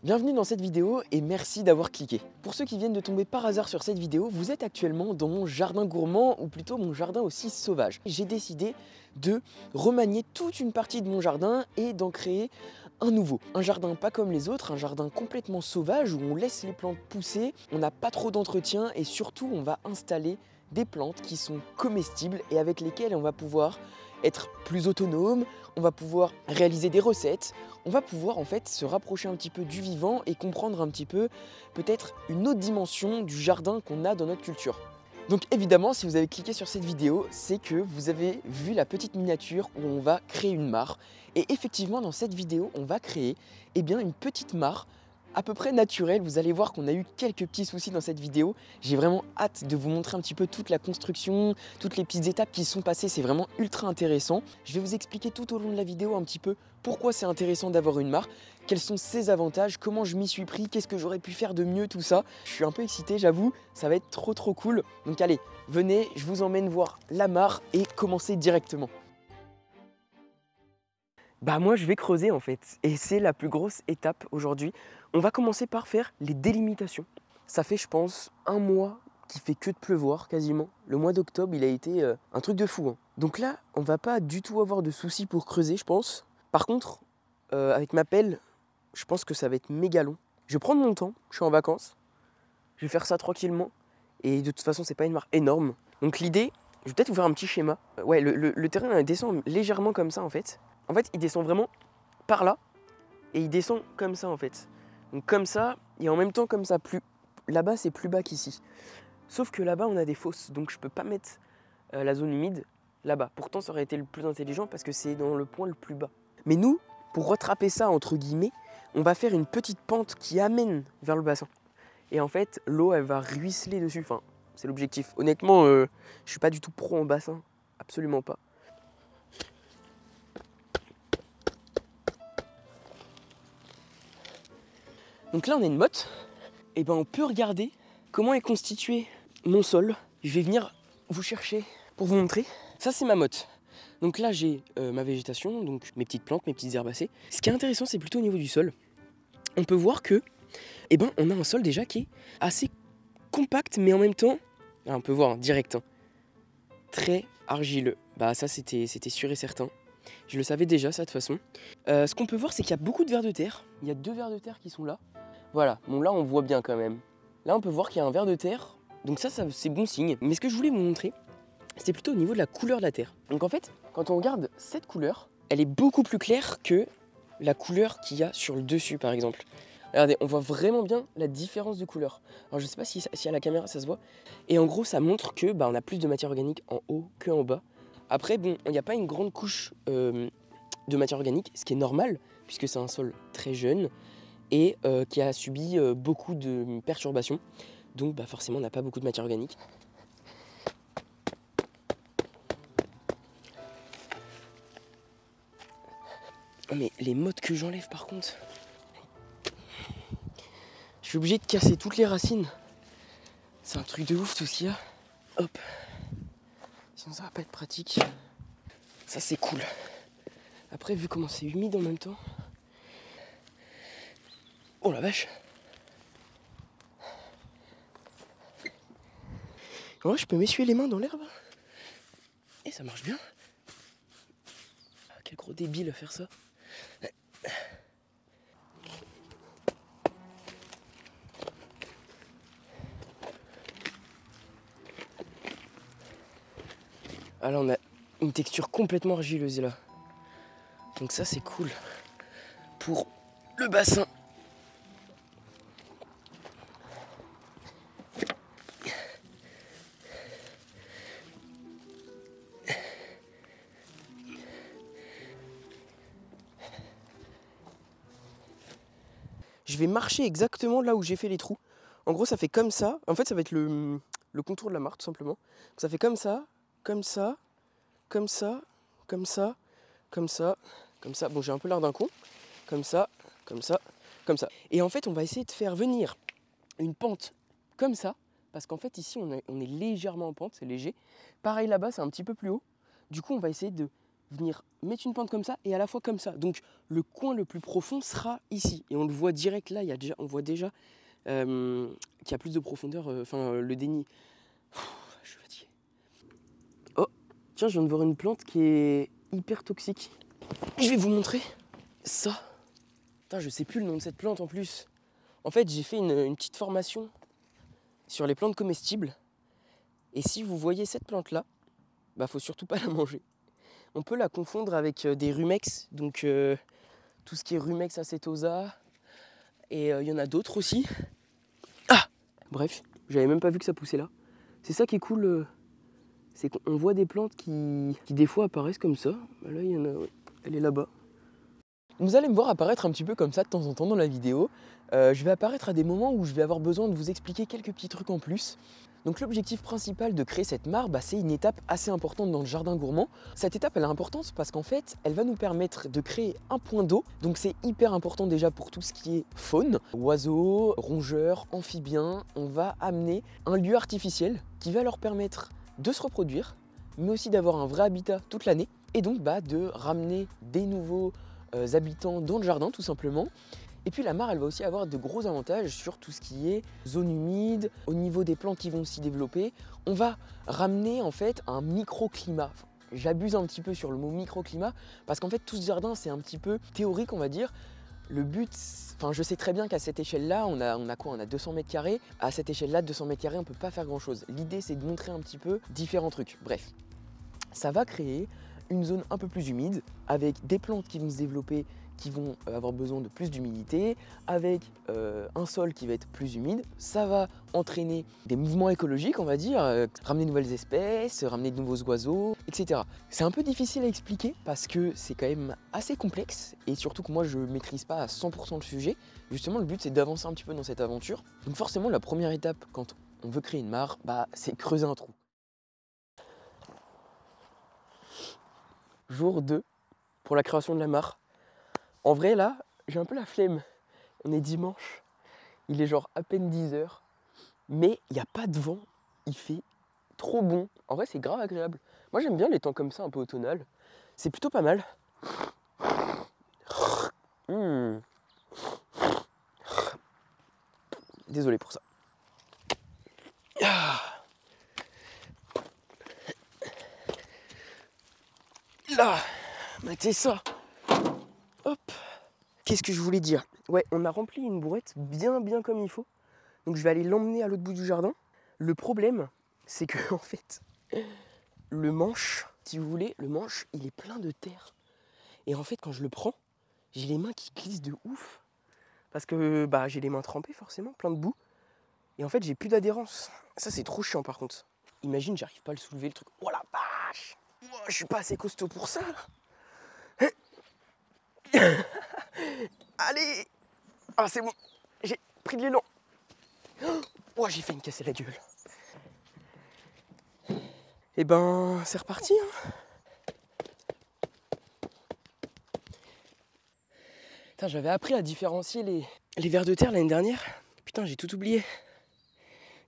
Bienvenue dans cette vidéo et merci d'avoir cliqué. Pour ceux qui viennent de tomber par hasard sur cette vidéo, vous êtes actuellement dans mon jardin gourmand ou plutôt mon jardin aussi sauvage. J'ai décidé de remanier toute une partie de mon jardin et d'en créer un nouveau. Un jardin pas comme les autres, un jardin complètement sauvage où on laisse les plantes pousser, on n'a pas trop d'entretien et surtout on va installer des plantes qui sont comestibles et avec lesquelles on va pouvoir être plus autonome, on va pouvoir réaliser des recettes, on va pouvoir en fait se rapprocher un petit peu du vivant et comprendre un petit peu peut-être une autre dimension du jardin qu'on a dans notre culture. Donc évidemment, si vous avez cliqué sur cette vidéo, c'est que vous avez vu la petite miniature où on va créer une mare. Et effectivement, dans cette vidéo, on va créer une petite mare à peu près naturelle. Vous allez voir qu'on a eu quelques petits soucis dans cette vidéo. J'ai vraiment hâte de vous montrer un petit peu toute la construction, toutes les petites étapes qui sont passées. C'est vraiment ultra intéressant. Je vais vous expliquer tout au long de la vidéo un petit peu pourquoi c'est intéressant d'avoir une mare, quels sont ses avantages, comment je m'y suis pris, qu'est-ce que j'aurais pu faire de mieux, tout ça. Je suis un peu excité, j'avoue, ça va être trop cool. Donc allez, venez, je vous emmène voir la mare et commencer directement. Bah moi je vais creuser en fait, et c'est la plus grosse étape aujourd'hui. On va commencer par faire les délimitations. Ça fait je pense un mois qu'il fait que de pleuvoir quasiment. Le mois d'octobre il a été un truc de fou. Donc là on va pas du tout avoir de soucis pour creuser je pense. Par contre avec ma pelle je pense que ça va être méga long. Je vais prendre mon temps, je suis en vacances. Je vais faire ça tranquillement. Et de toute façon c'est pas une mare énorme. Donc l'idée, je vais peut-être vous faire un petit schéma. Ouais le terrain descend légèrement comme ça en fait. En fait, il descend vraiment par là et il descend comme ça en fait. Donc comme ça et en même temps comme ça. Là-bas, c'est plus bas qu'ici. Sauf que là-bas, on a des fosses, donc je peux pas mettre la zone humide là-bas. Pourtant, ça aurait été le plus intelligent parce que c'est dans le point le plus bas. Mais nous, pour rattraper ça entre guillemets, on va faire une petite pente qui amène vers le bassin. Et en fait, l'eau, elle va ruisseler dessus. Enfin, c'est l'objectif. Honnêtement, je suis pas du tout pro en bassin, absolument pas. Donc là on a une motte, et on peut regarder comment est constitué mon sol. Je vais venir vous chercher pour vous montrer. Ça c'est ma motte. Donc là j'ai ma végétation, donc mes petites plantes, mes petites herbacées. Ce qui est intéressant c'est plutôt au niveau du sol. On peut voir que on a un sol déjà qui est assez compact mais en même temps, on peut voir direct, très argileux. Bah ça c'était sûr et certain. Je le savais déjà ça de toute façon. Ce qu'on peut voir c'est qu'il y a beaucoup de vers de terre. Il y a 2 vers de terre qui sont là. Voilà, bon là on voit bien quand même. Là on peut voir qu'il y a un ver de terre, donc ça c'est bon signe. Mais ce que je voulais vous montrer, c'est plutôt au niveau de la couleur de la terre. Donc en fait, quand on regarde cette couleur, elle est beaucoup plus claire que la couleur qu'il y a sur le dessus par exemple. Regardez, on voit vraiment bien la différence de couleur. Alors je sais pas si à la caméra ça se voit. Et en gros ça montre que on a plus de matière organique en haut qu'en bas. Après bon, il n'y a pas une grande couche de matière organique, ce qui est normal, puisque c'est un sol très jeune. Et qui a subi beaucoup de perturbations. Donc forcément on n'a pas beaucoup de matière organique. Oh, mais les mottes que j'enlève par contre, je suis obligé de casser toutes les racines. C'est un truc de ouf tout ce qu'il y a. Hop. Sinon ça va pas être pratique. Ça c'est cool. Après vu comment c'est humide en même temps. Oh la vache. En vrai, je peux m'essuyer les mains dans l'herbe. Et ça marche bien. Quel gros débile à faire ça. Ah là, on a une texture complètement argileuse là. Donc ça, c'est cool. Pour le bassin. Je vais marcher exactement là où j'ai fait les trous. En gros, ça fait comme ça. En fait, ça va être le contour de la mare, tout simplement. Ça fait comme ça, comme ça, comme ça, comme ça, comme ça, comme ça. Bon, j'ai un peu l'air d'un con. Comme ça, comme ça, comme ça. Et en fait, on va essayer de faire venir une pente comme ça. Parce qu'en fait, ici, on est légèrement en pente, c'est léger. Pareil là-bas, c'est un petit peu plus haut. Du coup, on va essayer de venir mettre une plante comme ça et à la fois comme ça. Donc le coin le plus profond sera ici. Et on le voit direct là, on voit déjà qu'il y a plus de profondeur, le déni. Je suis fatigué. Oh, tiens, je viens de voir une plante qui est hyper toxique. Je vais vous montrer ça. Putain, je sais plus le nom de cette plante en plus. En fait, j'ai fait une petite formation sur les plantes comestibles. Et si vous voyez cette plante-là, bah faut surtout pas la manger. On peut la confondre avec des rumex, donc tout ce qui est rumex acetosa, et il y en a d'autres aussi. Ah, bref, j'avais même pas vu que ça poussait là. C'est ça qui est cool, c'est qu'on voit des plantes qui des fois apparaissent comme ça. Bah là, il y en a, ouais, elle est là-bas. Vous allez me voir apparaître un petit peu comme ça de temps en temps dans la vidéo. Je vais apparaître à des moments où je vais avoir besoin de vous expliquer quelques petits trucs en plus. Donc l'objectif principal de créer cette mare, c'est une étape assez importante dans le jardin gourmand. Cette étape, elle est importante parce qu'en fait, elle va nous permettre de créer un point d'eau. Donc c'est hyper important déjà pour tout ce qui est faune, oiseaux, rongeurs, amphibiens. On va amener un lieu artificiel qui va leur permettre de se reproduire, mais aussi d'avoir un vrai habitat toute l'année. Et donc de ramener des nouveaux habitants dans le jardin tout simplement. Et puis la mare, elle va aussi avoir de gros avantages sur tout ce qui est zone humide, au niveau des plantes qui vont s'y développer. On va ramener en fait un microclimat. J'abuse un petit peu sur le mot microclimat parce qu'en fait tout ce jardin c'est un petit peu théorique on va dire. Le but, je sais très bien qu'à cette échelle-là, on a quoi? On a 200 mètres carrés. À cette échelle-là, 200 mètres carrés, on ne peut pas faire grand-chose. L'idée c'est de montrer un petit peu différents trucs. Bref, ça va créer une zone un peu plus humide avec des plantes qui vont se développer, qui vont avoir besoin de plus d'humidité, avec un sol qui va être plus humide. Ça va entraîner des mouvements écologiques, on va dire, ramener de nouvelles espèces, ramener de nouveaux oiseaux, etc. C'est un peu difficile à expliquer parce que c'est quand même assez complexe et surtout que moi je ne maîtrise pas à 100% le sujet. Justement, le but c'est d'avancer un petit peu dans cette aventure. Donc forcément, la première étape quand on veut créer une mare, c'est creuser un trou. Jour 2 pour la création de la mare. En vrai là, j'ai un peu la flemme. On est dimanche, il est genre à peine 10h, mais il n'y a pas de vent, il fait trop bon. En vrai c'est grave agréable. Moi j'aime bien les temps comme ça, un peu automnal. C'est plutôt pas mal. Désolé pour ça. Là, matez ça. Hop. Qu'est-ce que je voulais dire? Ouais, on a rempli une brouette bien comme il faut. Donc je vais aller l'emmener à l'autre bout du jardin. Le problème, c'est que en fait, le manche, si vous voulez, le manche, il est plein de terre. Et en fait, quand je le prends, j'ai les mains qui glissent de ouf. Parce que j'ai les mains trempées forcément, plein de boue. Et en fait, j'ai plus d'adhérence. Ça, c'est trop chiant par contre. Imagine, j'arrive pas à le soulever le truc. Oh la vache! Je suis pas assez costaud pour ça. Allez! Ah, c'est bon. J'ai pris de l'élan. Oh, j'ai fait une casse à la gueule. Et c'est reparti. Putain, j'avais appris à différencier les vers de terre l'année dernière. Putain, j'ai tout oublié.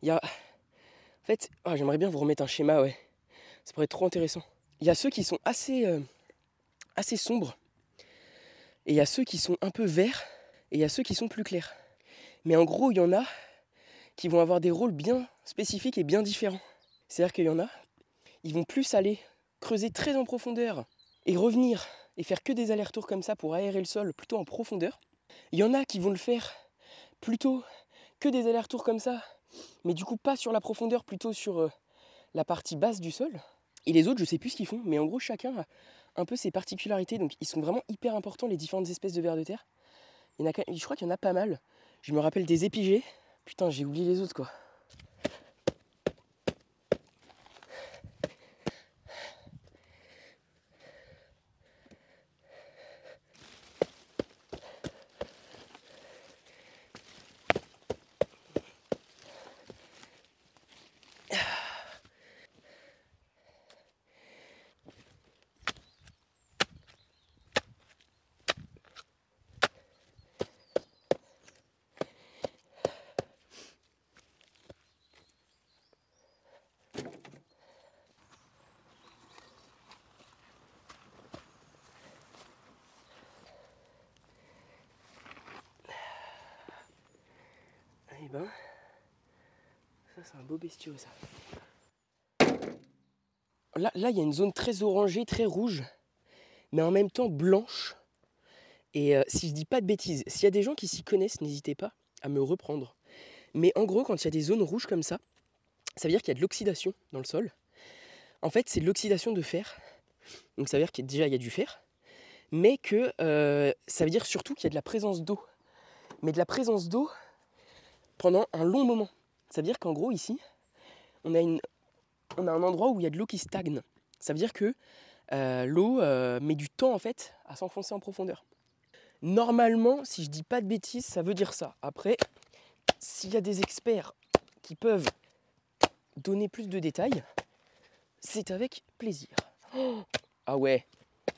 Il y a... En fait, j'aimerais bien vous remettre un schéma, ouais. Ça pourrait être trop intéressant. Il y a ceux qui sont assez sombres. Et il y a ceux qui sont un peu verts. Et il y a ceux qui sont plus clairs. Mais en gros, il y en a qui vont avoir des rôles bien spécifiques et bien différents. C'est-à-dire qu'il y en a, ils vont plus aller creuser très en profondeur et revenir et faire que des allers-retours comme ça pour aérer le sol plutôt en profondeur. Il y en a qui vont le faire plutôt que des allers-retours comme ça, mais du coup pas sur la profondeur, plutôt sur la partie basse du sol. Et les autres, je sais plus ce qu'ils font, mais en gros chacun a un peu ses particularités, donc ils sont vraiment hyper importants les différentes espèces de vers de terre. Je crois qu'il y en a pas mal. Je me rappelle des épigées. Putain, j'ai oublié les autres quoi. Et ben, ça c'est un beau bestiau ça. Là, il y a une zone très orangée, très rouge, mais en même temps blanche. Et si je dis pas de bêtises, s'il y a des gens qui s'y connaissent, n'hésitez pas à me reprendre. Mais en gros, quand il y a des zones rouges comme ça veut dire qu'il y a de l'oxydation dans le sol. En fait, c'est de l'oxydation de fer. Donc ça veut dire qu'il y a du fer. Mais que ça veut dire surtout qu'il y a de la présence d'eau. Mais de la présence d'eau pendant un long moment. Ça veut dire qu'en gros, ici, on a un endroit où il y a de l'eau qui stagne. Ça veut dire que l'eau met du temps en fait à s'enfoncer en profondeur. Normalement, si je dis pas de bêtises, ça veut dire ça. Après, s'il y a des experts qui peuvent donner plus de détails, c'est avec plaisir. Oh, ah ouais,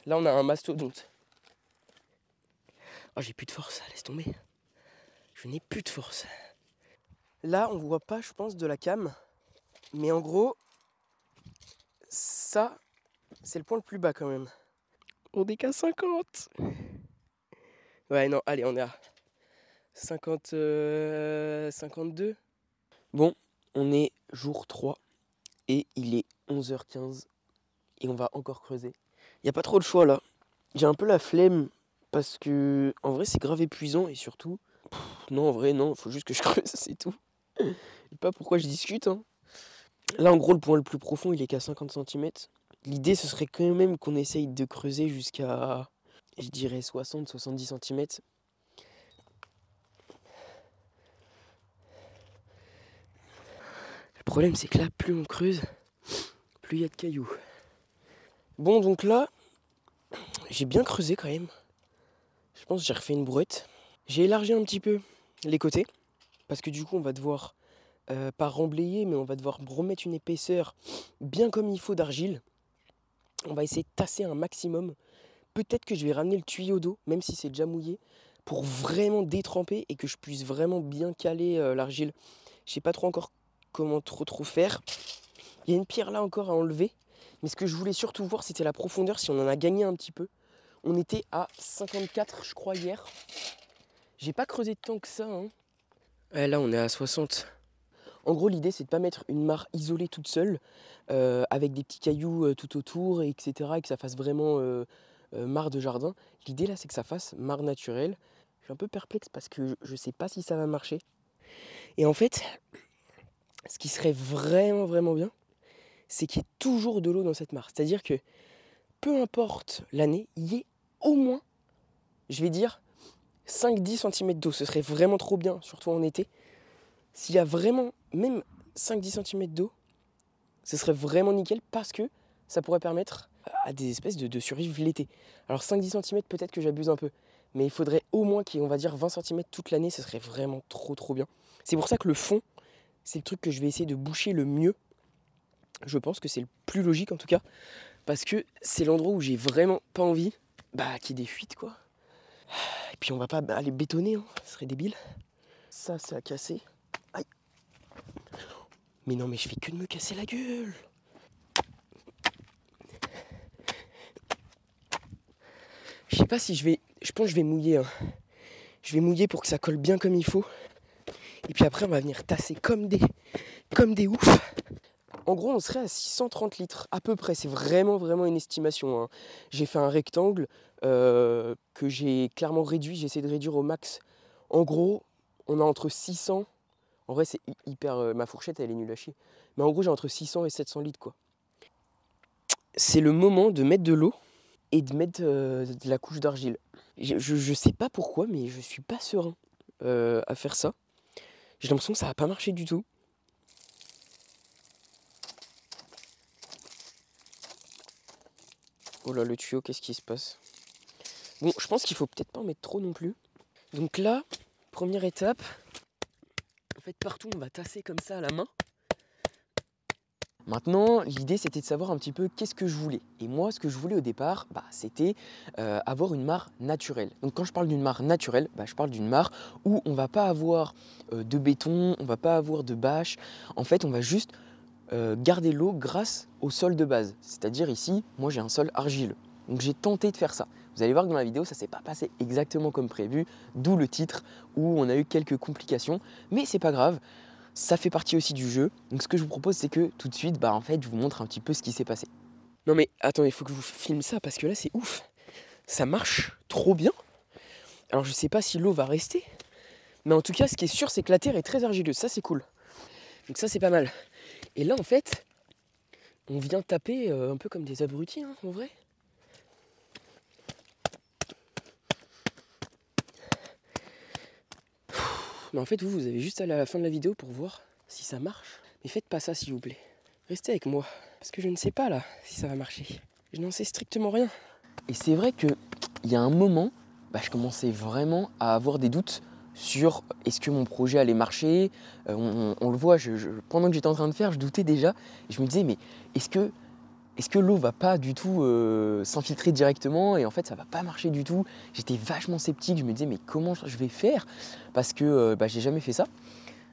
là on a un mastodonte. Oh, j'ai plus de force, laisse tomber. Je n'ai plus de force. Là, on voit pas, je pense, de la cam. Mais en gros, ça, c'est le point le plus bas quand même. On est qu'à 50. Ouais, non, allez, on est à 50, 52. Bon, on est jour 3 et il est 11h15 et on va encore creuser. Il n'y a pas trop de choix là. J'ai un peu la flemme parce que en vrai c'est grave épuisant et surtout, non en vrai non, faut juste que je creuse, c'est tout. Je sais pas pourquoi je discute. Hein. Là en gros le point le plus profond il est qu'à 50 cm. L'idée ce serait quand même qu'on essaye de creuser jusqu'à, je dirais 60-70 cm. Le problème c'est que là plus on creuse, plus il y a de cailloux. Bon donc là, j'ai bien creusé quand même. Je pense que j'ai refait une brouette. J'ai élargi un petit peu les côtés. Parce que du coup on va devoir, pas remblayer, mais on va devoir remettre une épaisseur bien comme il faut d'argile. On va essayer de tasser un maximum. Peut-être que je vais ramener le tuyau d'eau, même si c'est déjà mouillé, pour vraiment détremper et que je puisse vraiment bien caler l'argile. Je sais pas trop encore comment trop faire. Il y a une pierre là encore à enlever. Mais ce que je voulais surtout voir, c'était la profondeur, si on en a gagné un petit peu. On était à 54, je crois, hier. J'ai pas creusé tant que ça. Hein. Ouais, là, on est à 60. En gros, l'idée, c'est de ne pas mettre une mare isolée toute seule, avec des petits cailloux tout autour, etc. Et que ça fasse vraiment mare de jardin. L'idée, là, c'est que ça fasse mare naturelle. Je suis un peu perplexe parce que je ne sais pas si ça va marcher. Et en fait, ce qui serait vraiment, vraiment bien, c'est qu'il y ait toujours de l'eau dans cette mare. C'est-à-dire que, peu importe l'année, il y ait au moins, je vais dire, 5-10 cm d'eau. Ce serait vraiment trop bien, surtout en été. S'il y a vraiment, même 5-10 cm d'eau, ce serait vraiment nickel parce que ça pourrait permettre à des espèces de survivre l'été. Alors 5-10 cm, peut-être que j'abuse un peu, mais il faudrait au moins qu'il y ait, on va dire, 20 cm toute l'année, ce serait vraiment trop bien. C'est pour ça que le fond, c'est le truc que je vais essayer de boucher le mieux. Je pense que c'est le plus logique en tout cas, parce que c'est l'endroit où j'ai vraiment pas envie qu'il y ait des fuites quoi. Et puis on va pas aller bétonner, hein, ce serait débile. Ça a cassé. Aïe. Mais non mais je fais que de me casser la gueule. Je sais pas si je pense que je vais mouiller. Hein. Je vais mouiller pour que ça colle bien comme il faut. Et puis après on va venir tasser comme des oufs. En gros on serait à 630 litres à peu près. C'est vraiment une estimation. Hein. J'ai fait un rectangle que j'ai clairement réduit. J'ai essayé de réduire au max. En gros on a entre 600. En vrai c'est hyper... ma fourchette elle est nulle à chier. Mais en gros j'ai entre 600 et 700 litres quoi. C'est le moment de mettre de l'eau et de mettre de la couche d'argile. Je sais pas pourquoi, mais je suis pas serein à faire ça. J'ai l'impression que ça va pas marcher du tout. Oh là, le tuyau, qu'est-ce qui se passe? Bon, je pense qu'il faut peut-être pas en mettre trop non plus. Donc là, première étape. En fait, partout, on va tasser comme ça à la main. Maintenant, l'idée c'était de savoir un petit peu qu'est-ce que je voulais. Et moi, ce que je voulais au départ, c'était avoir une mare naturelle. Donc quand je parle d'une mare naturelle, je parle d'une mare où on va pas avoir de béton, on va pas avoir de bâche. En fait, on va juste garder l'eau grâce au sol de base. C'est-à-dire ici, moi j'ai un sol argileux. Donc j'ai tenté de faire ça. Vous allez voir que dans la vidéo, ça s'est pas passé exactement comme prévu, d'où le titre où on a eu quelques complications, mais c'est pas grave, ça fait partie aussi du jeu. Donc ce que je vous propose, c'est que tout de suite, en fait, je vous montre un petit peu ce qui s'est passé. Non mais attends, il faut que je vous filme ça parce que là c'est ouf. Ça marche trop bien. Alors je sais pas si l'eau va rester, mais en tout cas ce qui est sûr c'est que la terre est très argileuse, ça c'est cool. Donc ça c'est pas mal. Et là en fait, on vient taper un peu comme des abrutis en vrai. Mais en fait vous avez juste à aller à la fin de la vidéo pour voir si ça marche. Mais faites pas ça s'il vous plaît. Restez avec moi, parce que je ne sais pas là si ça va marcher. Je n'en sais strictement rien. Et c'est vrai qu'il y a un moment, je commençais vraiment à avoir des doutes sur est-ce que mon projet allait marcher. On le voit, pendant que j'étais en train de faire, je doutais déjà. Et je me disais, mais est-ce que l'eau va pas du tout s'infiltrer directement et en fait ça va pas marcher du tout. J'étais vachement sceptique, je me disais mais comment je vais faire parce que j'ai jamais fait ça.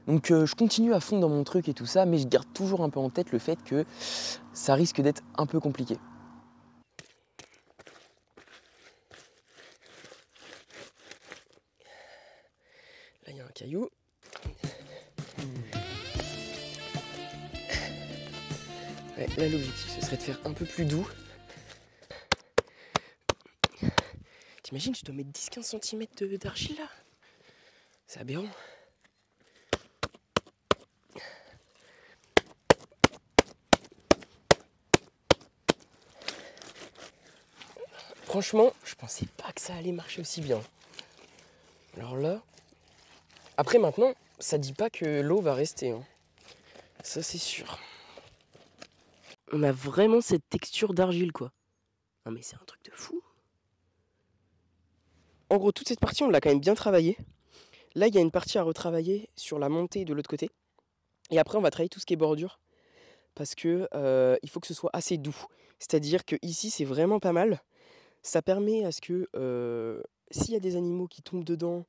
Donc je continue à fond dans mon truc et tout ça, mais je garde toujours un peu en tête le fait que ça risque d'être un peu compliqué. Là il y a un caillou. Ouais, là l'objectif ce serait de faire un peu plus doux. T'imagines, je dois mettre 10-15 cm d'argile là. C'est aberrant. Franchement, je pensais pas que ça allait marcher aussi bien. Alors là, après maintenant, ça dit pas que l'eau va rester. Ça c'est sûr. On a vraiment cette texture d'argile quoi. Non mais c'est un truc de fou. En gros, toute cette partie, on l'a quand même bien travaillée. Là, il y a une partie à retravailler sur la montée de l'autre côté. Et après, on va travailler tout ce qui est bordure. Parce que il faut que ce soit assez doux. C'est-à-dire que ici, c'est vraiment pas mal. Ça permet à ce que s'il y a des animaux qui tombent dedans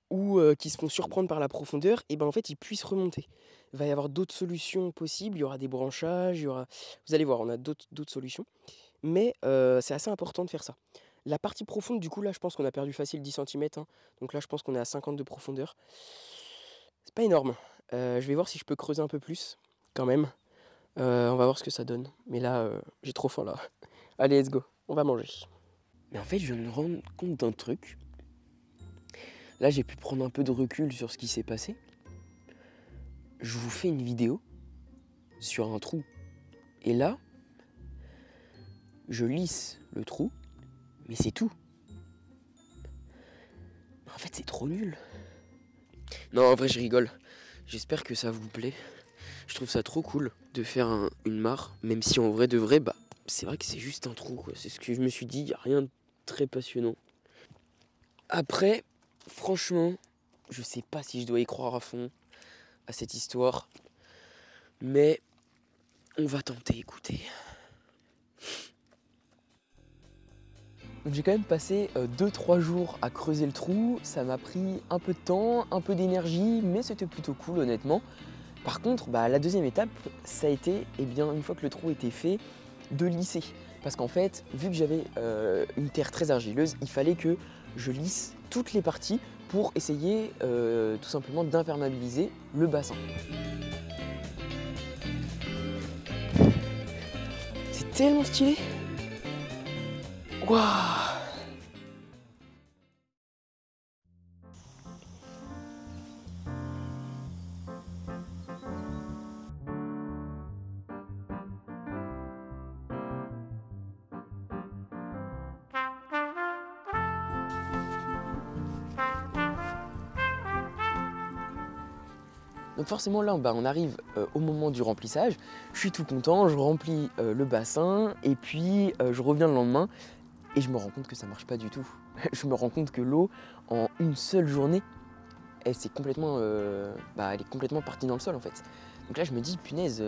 ou qui se font surprendre par la profondeur, et en fait, ils puissent remonter. Il va y avoir d'autres solutions possibles. Il y aura des branchages, Vous allez voir, on a d'autres solutions. Mais c'est assez important de faire ça. La partie profonde, du coup, là, je pense qu'on a perdu facile 10 cm. Donc là, je pense qu'on est à 50 de profondeur. C'est pas énorme. Je vais voir si je peux creuser un peu plus, quand même. On va voir ce que ça donne. Mais là, j'ai trop faim, là. Allez, let's go. On va manger. Mais en fait, je viens de me rendre compte d'un truc. Là, j'ai pu prendre un peu de recul sur ce qui s'est passé. Je vous fais une vidéo sur un trou. Et là, je lisse le trou. Mais c'est tout. En fait, c'est trop nul. Non, en vrai, je rigole. J'espère que ça vous plaît. Je trouve ça trop cool de faire une mare. Même si en vrai de vrai, c'est vrai que c'est juste un trou, quoi. C'est ce que je me suis dit. Il n'y a rien de très passionnant. Après, franchement, je sais pas si je dois y croire à fond à cette histoire. Mais on va tenter, écoutez. Donc j'ai quand même passé 2-3 jours à creuser le trou, ça m'a pris un peu de temps, un peu d'énergie, mais c'était plutôt cool honnêtement. Par contre, la deuxième étape, ça a été, une fois que le trou était fait, de lisser. Parce qu'en fait, vu que j'avais une terre très argileuse, il fallait que je lisse toutes les parties pour essayer tout simplement d'imperméabiliser le bassin. C'est tellement stylé! Waouh! Donc forcément là, on arrive au moment du remplissage. Je suis tout content, je remplis le bassin et puis je reviens le lendemain et je me rends compte que ça marche pas du tout. Je me rends compte que l'eau, en une seule journée, elle est complètement partie dans le sol en fait. Donc là je me dis, punaise,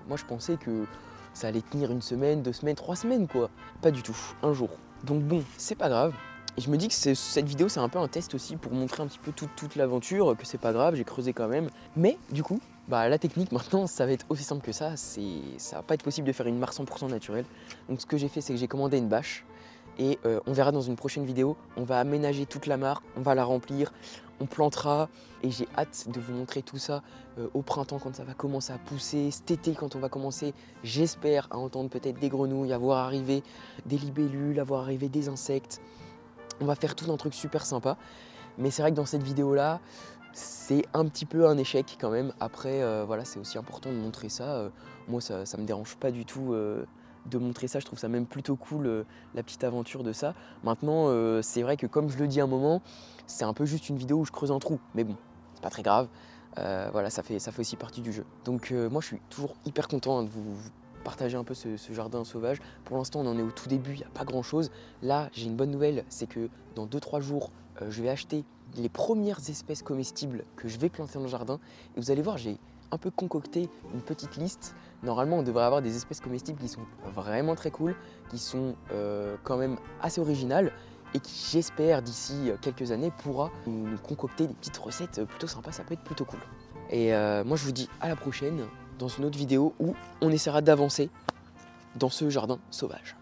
moi je pensais que ça allait tenir 1 semaine, 2 semaines, 3 semaines quoi. Pas du tout, un jour. Donc bon, c'est pas grave. Et je me dis que cette vidéo c'est un peu un test aussi pour montrer un petit peu toute l'aventure, que c'est pas grave, j'ai creusé quand même. Mais du coup, la technique maintenant ça va être aussi simple que ça, ça va pas être possible de faire une mare 100% naturelle. Donc ce que j'ai fait c'est que j'ai commandé une bâche et on verra dans une prochaine vidéo. On va aménager toute la mare, on va la remplir, on plantera et j'ai hâte de vous montrer tout ça au printemps quand ça va commencer à pousser, cet été quand on va commencer, j'espère, à entendre peut-être des grenouilles, à voir arriver des libellules, à voir arriver des insectes. On va faire tout un truc super sympa, mais c'est vrai que dans cette vidéo là, c'est un petit peu un échec quand même. Après voilà, c'est aussi important de montrer ça. Moi ça me dérange pas du tout de montrer ça, je trouve ça même plutôt cool la petite aventure de ça. Maintenant c'est vrai que comme je le dis à un moment, c'est un peu juste une vidéo où je creuse un trou, mais bon, c'est pas très grave. Voilà, ça fait aussi partie du jeu. Donc moi je suis toujours hyper content de vous partager un peu ce jardin sauvage. Pour l'instant on en est au tout début, il n'y a pas grand chose. Là j'ai une bonne nouvelle, c'est que dans 2-3 jours je vais acheter les premières espèces comestibles que je vais planter dans le jardin. Et vous allez voir, j'ai un peu concocté une petite liste. Normalement on devrait avoir des espèces comestibles qui sont vraiment très cool, qui sont quand même assez originales et qui j'espère d'ici quelques années pourra nous concocter des petites recettes plutôt sympas, ça peut être plutôt cool. Et moi je vous dis à la prochaine dans une autre vidéo où on essaiera d'avancer dans ce jardin sauvage.